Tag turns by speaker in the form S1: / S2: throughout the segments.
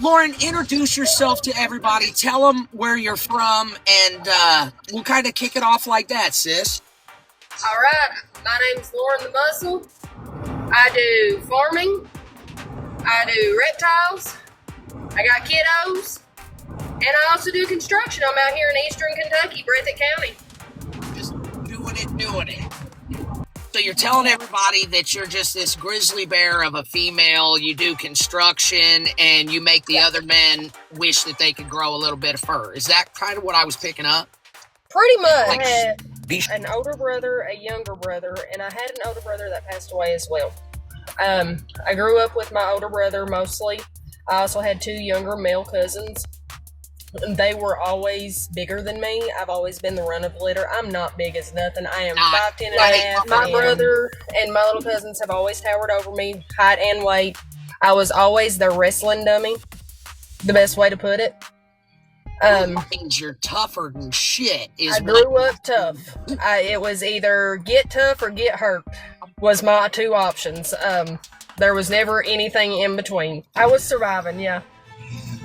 S1: Loren, introduce yourself to everybody. Tell them where you're from, and we'll kind of kick it off like that, sis.
S2: All right, my name's Loren the Muscle. I do farming. I do reptiles. I got kiddos. And I also do construction. I'm out here in eastern Kentucky, Breathitt County.
S1: Just doing it. So you're telling everybody that you're just this grizzly bear of a female, you do construction, and you make the other men wish that they could grow a little bit of fur. Is that kind of what I was picking up?
S2: Pretty much. I had an older brother, a younger brother, and I had an older brother that passed away as well. I grew up with my older brother mostly. I also had two younger male cousins. They were always bigger than me. I've always been the run of the litter. I'm not big as nothing. I am 5'10" and a half. My brother and my little cousins have always towered over me, height and weight. I was always their wrestling dummy, the best way to put it.
S1: Means you're tougher than shit.
S2: I grew up tough. It was either get tough or get hurt was my two options. There was never anything in between. I was surviving, yeah.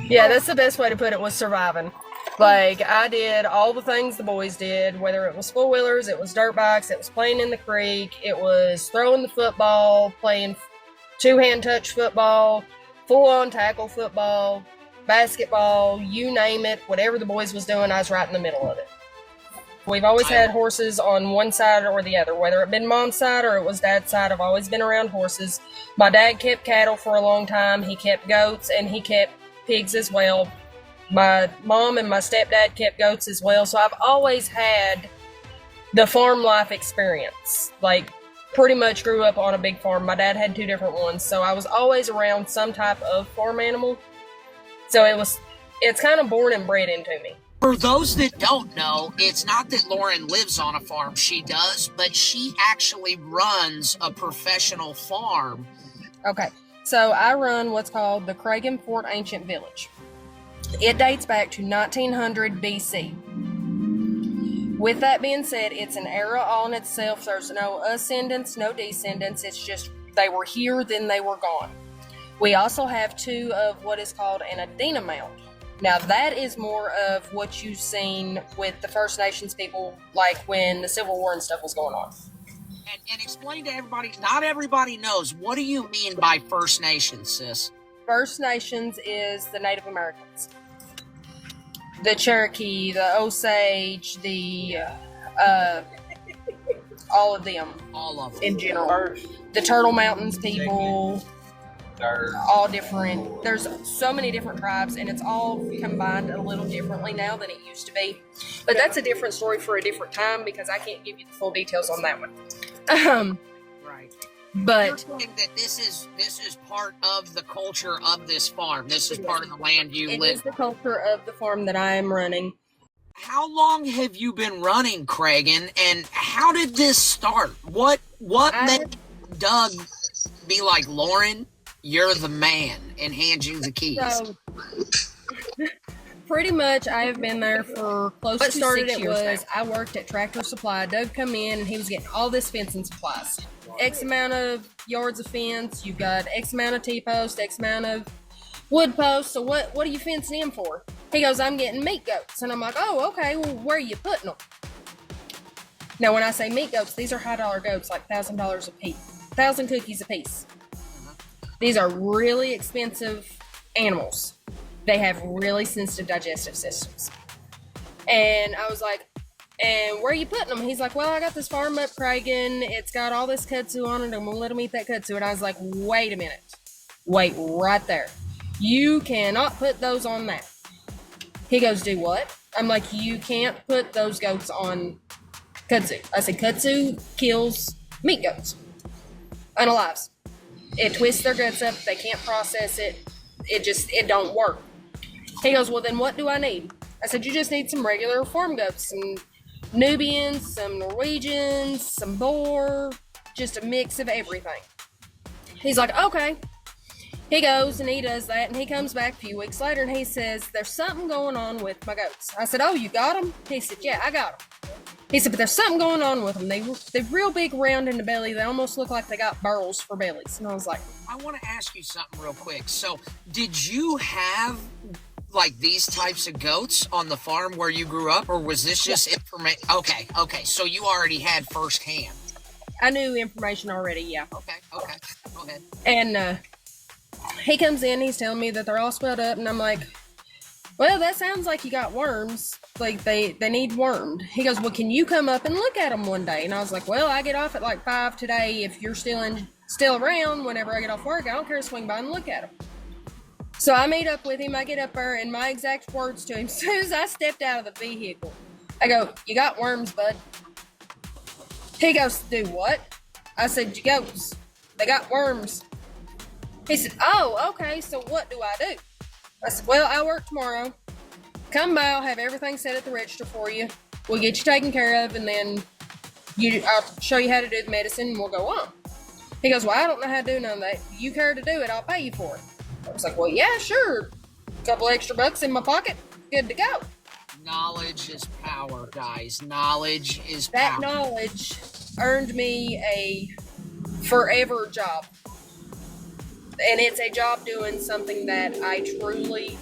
S2: Yeah, that's the best way to put it, was surviving. Like, I did all the things the boys did, whether it was four-wheelers, it was dirt bikes, it was playing in the creek, it was throwing the football, playing two-hand touch football, full-on tackle football, basketball, you name it, whatever the boys was doing, I was right in the middle of it. We've always had horses on one side or the other, whether it been mom's side or it was dad's side. I've always been around horses. My dad kept cattle for a long time. He kept goats and he kept pigs as well. My mom and my stepdad kept goats as well. So I've always had the farm life experience. Like, pretty much grew up on a big farm. My dad had two different ones. So I was always around some type of farm animal. So it's kind of born and bred into me.
S1: For those that don't know, it's not that Loren lives on a farm, she does, but she actually runs a professional farm.
S2: Okay, so I run what's called the Cragen Fort Ancient Village. It dates back to 1900 BC. With that being said, it's an era all in itself. There's no ascendants, no descendants. It's just they were here, then they were gone. We also have two of what is called an Adena mound. Now, that is more of what you've seen with the First Nations people, like when the Civil War and stuff was going on.
S1: And explain to everybody, not everybody knows, what do you mean by First Nations, sis?
S2: First Nations is the Native Americans. The Cherokee, the Osage, the, all of them.
S1: All of them.
S2: In general. The Turtle Mountains people. All different. There's so many different tribes, and it's all combined a little differently now than it used to be. But that's a different story for a different time because I can't give you the full details on that one.
S1: Right.
S2: But
S1: you're saying that this is part of the culture of this farm. This is part of the land you live.
S2: It is the culture of the farm that I am running.
S1: How long have you been running, Cragen, and how did this start? What made Doug be like, Loren, you're the man, and hand you the keys?
S2: So, pretty much, I have been there for close to 6 years now. I worked at Tractor Supply. Doug come in, and he was getting all this fencing supplies. X amount of yards of fence. You've got X amount of T-posts, X amount of wood posts. So what are you fencing in for? He goes, I'm getting meat goats. And I'm like, oh, okay, well, where are you putting them? Now, when I say meat goats, these are high-dollar goats, like $1,000 a piece. 1,000 cookies a piece. These are really expensive animals. They have really sensitive digestive systems. And I was like, and where are you putting them? He's like, well, I got this farm up Cragen. It's got all this kudzu on it. I'm going to let them eat that kudzu. And I was like, wait a minute. Wait right there. You cannot put those on that. He goes, do what? I'm like, you can't put those goats on kudzu. I said, kudzu kills meat goats. Unalives. It twists their guts up. They can't process it. It don't work. He goes, well, then what do I need? I said, you just need some regular farm goats, some Nubians, some Norwegians, some boar, just a mix of everything. He's like, okay. He goes and he does that, and he comes back a few weeks later and he says, there's something going on with my goats. I said, oh, you got them? He said, yeah, I got them. He said, but there's something going on with them. They're real big round in the belly. They almost look like they got burls for bellies. And I was like,
S1: I want to ask you something real quick. So, did you have like these types of goats on the farm where you grew up, or was this just information? Okay. So you already had firsthand.
S2: I knew information already, yeah.
S1: Okay. Go ahead.
S2: And he comes in, he's telling me that they're all swelled up, and I'm like, well, that sounds like you got worms. Like, they need wormed. He goes, well, can you come up and look at them one day? And I was like, well, I get off at like 5 today. If you're still around whenever I get off work, I don't care to swing by and look at them. So I meet up with him. I get up there, and my exact words to him, as soon as I stepped out of the vehicle, I go, you got worms, bud. He goes, do what? I said, your goats. They got worms. He said, oh, okay, so what do I do? I said, well, I work tomorrow. Come by, I'll have everything set at the register for you. We'll get you taken care of, and then I'll show you how to do the medicine, and we'll go on. He goes, well, I don't know how to do none of that. You care to do it, I'll pay you for it. I was like, well, yeah, sure. A couple extra bucks in my pocket, good to go.
S1: Knowledge is power, guys. Knowledge is power.
S2: That knowledge earned me a forever job. And it's a job doing something that I truly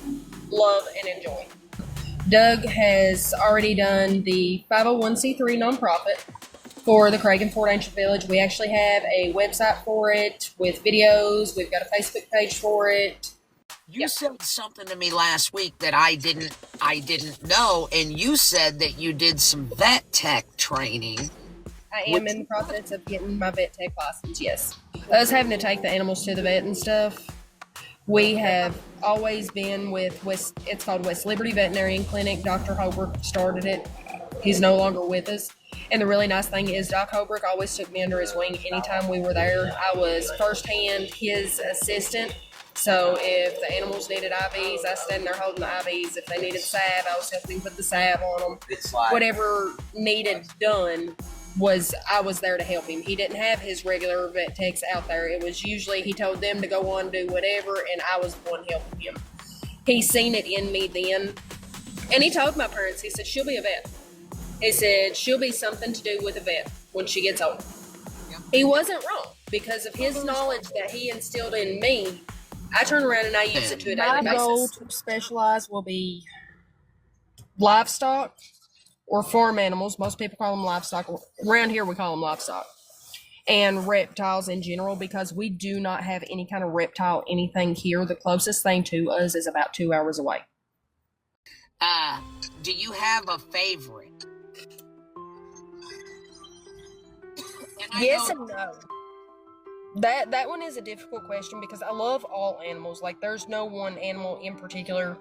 S2: love and enjoy. Doug has already done the 501c3 nonprofit for the Craig and Fort Ancient Village. We actually have a website for it with videos. We've got a Facebook page for it.
S1: You said something to me last week that I didn't know, and you said that you did some vet tech training.
S2: I am in the process of getting my vet tech license, yes. Us having to take the animals to the vet and stuff. We have always been with it's called West Liberty Veterinarian Clinic. Dr. Holbrook started it. He's no longer with us. And the really nice thing is Doc Holbrook always took me under his wing anytime we were there. I was firsthand his assistant. So if the animals needed IVs, I was standing there holding the IVs. If they needed salve, I was helping put the salve on them. Whatever needed done, I was there to help him. He didn't have his regular vet techs out there. It was usually he told them to go on, do whatever, and I was the one helping him. He seen it in me then, and he told my parents, he said, she'll be a vet. He said, she'll be something to do with a vet when she gets older. He wasn't wrong, because of his knowledge that he instilled in me. I turn around and I use it to a daily basis. My goal to specialize will be livestock, or farm animals. Most people call them livestock. Around here, we call them livestock. And reptiles in general, because we do not have any kind of reptile anything here. The closest thing to us is about 2 hours away.
S1: Do you have a favorite?
S2: Yes and no. That one is a difficult question because I love all animals. Like, there's no one animal in particular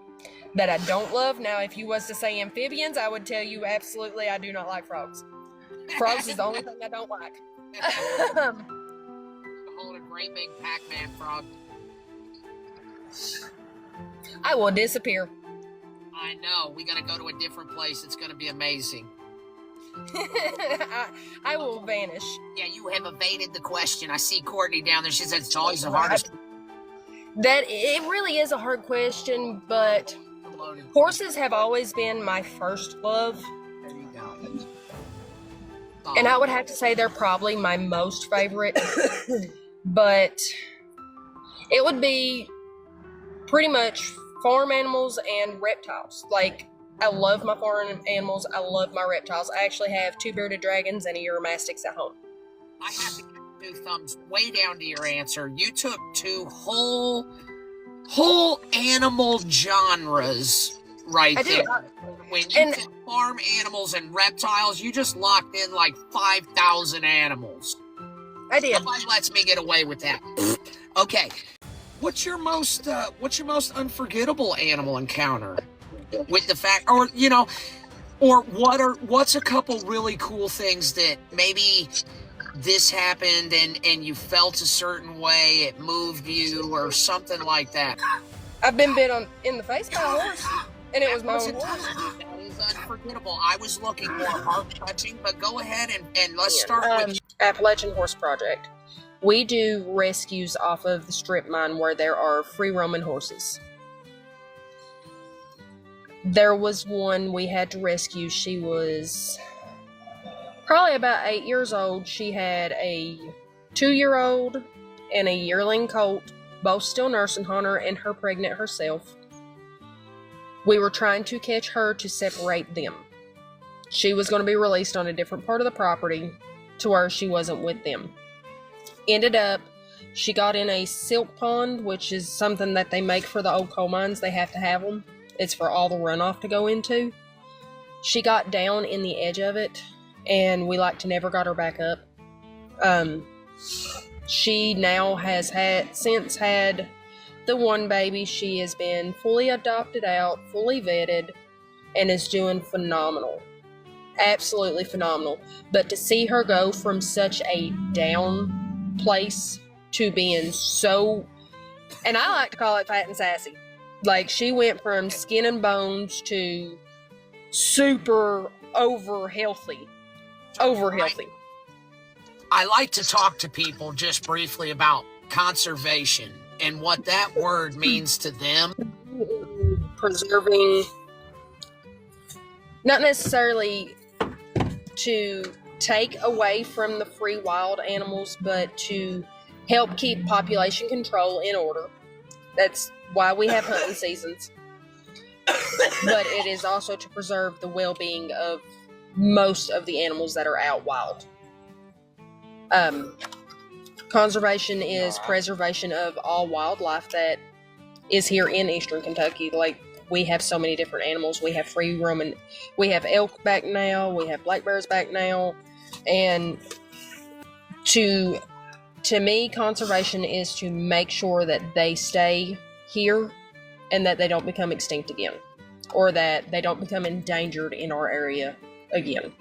S2: that I don't love. Now, if you was to say amphibians, I would tell you absolutely I do not like frogs. Frogs is the only thing I don't like.
S1: Hold a great big Pac-Man frog.
S2: I will disappear.
S1: I know. We gotta go to a different place. It's gonna be amazing.
S2: I will vanish.
S1: Yeah, you have evaded the question. I see Courtney down there. She says it's always the hardest.
S2: It really is a hard question, but horses have always been my first love.
S1: There you go.
S2: And I would have to say they're probably my most favorite, but it would be pretty much farm animals and reptiles. Like, I love my farm animals. I love my reptiles. I actually have 2 bearded dragons and a Eurymastix at home.
S1: I have to give 2 thumbs way down to your answer. You took 2 whole animal genres right there. When you said farm animals and reptiles, you just locked in like 5,000 animals.
S2: I did.
S1: Nobody lets me get away with that. Okay. What's your most unforgettable animal encounter? With the fact, or what's a couple really cool things that maybe this happened and you felt a certain way, it moved you, or something like that?
S2: I've been bit in the face by a horse, and it was my own horse.
S1: That is unforgettable. I was looking more heart-touching, but go ahead and let's start with
S2: Appalachian Horse Project. We do rescues off of the strip mine where there are free roaming horses. There was one we had to rescue. She was Probably about 8 years old, she had a 2-year-old and a yearling colt, both still nursing on her, and her pregnant herself. We were trying to catch her to separate them. She was going to be released on a different part of the property to where she wasn't with them. Ended up, she got in a silk pond, which is something that they make for the old coal mines. They have to have them. It's for all the runoff to go into. She got down in the edge of it, and we never got her back up. She now has since had the one baby. She has been fully adopted out, fully vetted, and is doing phenomenal. Absolutely phenomenal. But to see her go from such a down place to being so, and I like to call it fat and sassy. Like, she went from skin and bones to super over healthy.
S1: I like to talk to people just briefly about conservation and what that word means to them.
S2: Preserving, not necessarily to take away from the free wild animals, but to help keep population control in order. That's why we have hunting seasons. But it is also to preserve the well-being of most of the animals that are out wild. Conservation is preservation of all wildlife that is here in eastern Kentucky. Like, we have so many different animals. We have free roaming. We have elk back now. We have black bears back now. And to me, conservation is to make sure that they stay here and that they don't become extinct again, or that they don't become endangered in our area again.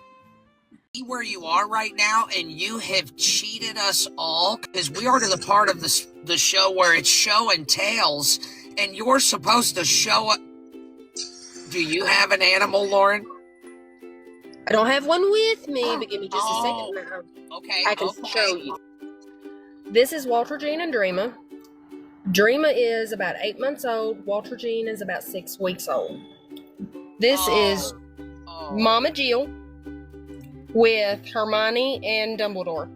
S1: Where you are right now, and you have cheated us all, because we are to the part of the show where it's show and tails, and you're supposed to show up. Do you have an animal, Loren?
S2: I don't have one with me, but give me just a second now.
S1: Okay.
S2: I can show you. This is Walter Jean and Dreama. Dreama is about 8 months old. Walter Jean is about 6 weeks old. This is Mama Jill with Hermione and Dumbledore.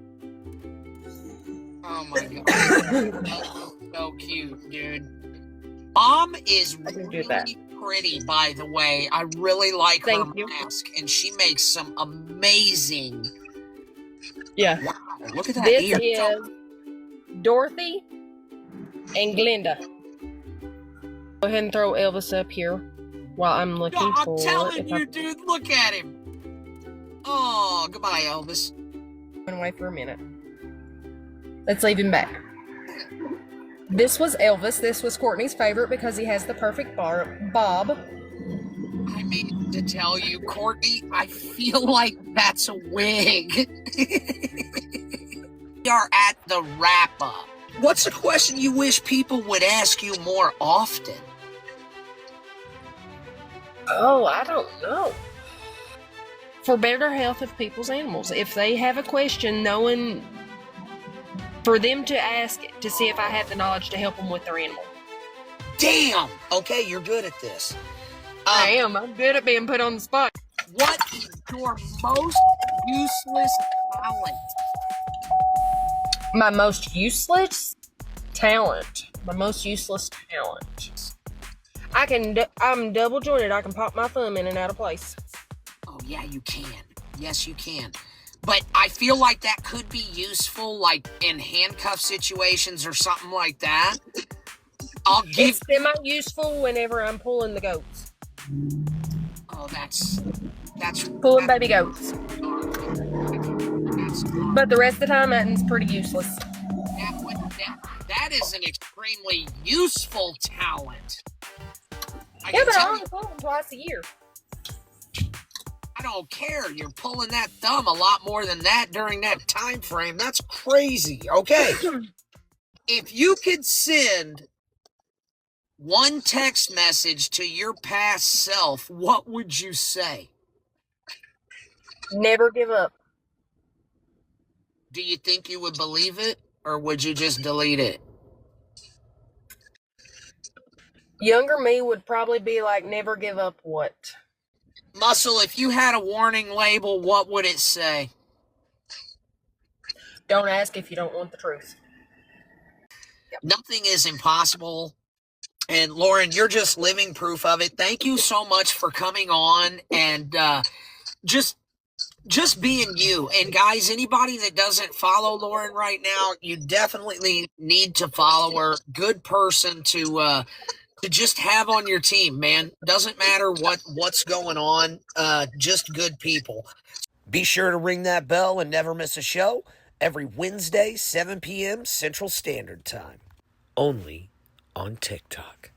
S1: Oh my god. That's so cute, dude. Mom is really pretty, by the way. I really like her mask, and she makes some amazing.
S2: Yeah.
S1: Wow, look at that.
S2: This is Dorothy and Glinda. Go ahead and throw Elvis up here while I'm looking for.
S1: I'm telling you, dude, look at him. Oh, goodbye, Elvis.
S2: Went away for a minute. Let's leave him back. This was Elvis. This was Courtney's favorite because he has the perfect bob.
S1: I mean to tell you, Courtney, I feel like that's a wig. We are at the wrap-up. What's a question you wish people would ask you more often?
S2: Oh, I don't know. For better health of people's animals. If they have a question, knowing for them to ask it to see if I have the knowledge to help them with their animal.
S1: Damn! Okay, you're good at this.
S2: I am. I'm good at being put on the spot.
S1: What is your most useless talent?
S2: My most useless talent. My most useless talent. I'm double jointed. I can pop my thumb in and out of place.
S1: Oh, yeah, you can. Yes, you can. But I feel like that could be useful, like in handcuff situations or something like that. It's
S2: semi-useful whenever I'm pulling the goats.
S1: Oh, that's
S2: pulling baby goats. But the rest of the time, that's pretty useless.
S1: That is an extremely useful talent.
S2: Yeah, but I only pull them twice a year.
S1: I don't care. You're pulling that thumb a lot more than that during that time frame. That's crazy. Okay. If you could send one text message to your past self, what would you say?
S2: Never give up.
S1: Do you think you would believe it, or would you just delete it?
S2: Younger me would probably be like, never give up what?
S1: Muscle, if you had a warning label, what would it say?
S2: Don't ask if you don't want the truth.
S1: Yep. Nothing is impossible. And Loren, you're just living proof of it. Thank you so much for coming on and just being you. And guys, anybody that doesn't follow Loren right now, you definitely need to follow her. Good person to just have on your team, man. Doesn't matter what's going on, just good people. Be sure to ring that bell and never miss a show every Wednesday, 7 p.m. Central Standard Time. Only on TikTok.